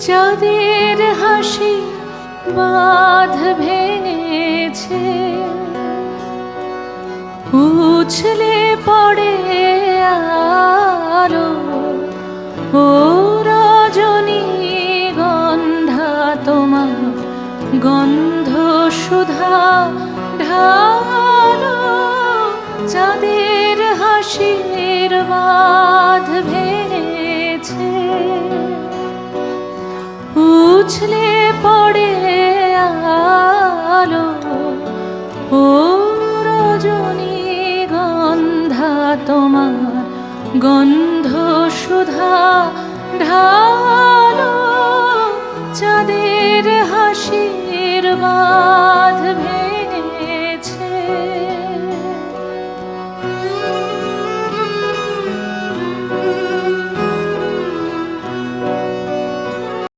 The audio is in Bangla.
চাঁদের হাসি বাঁধ ভেঙেছে, উছলে পড়ে আলো। ও রজনী গন্ধা তোমার গন্ধ সুধা ঢালো। চাঁদের হাসির বাঁধ ভেঙেছে, উছলে পড়ে আলো। ও রজনী গন্ধা তোমার গন্ধ সুধা ঢালো। চাঁদের হাসির বাঁধ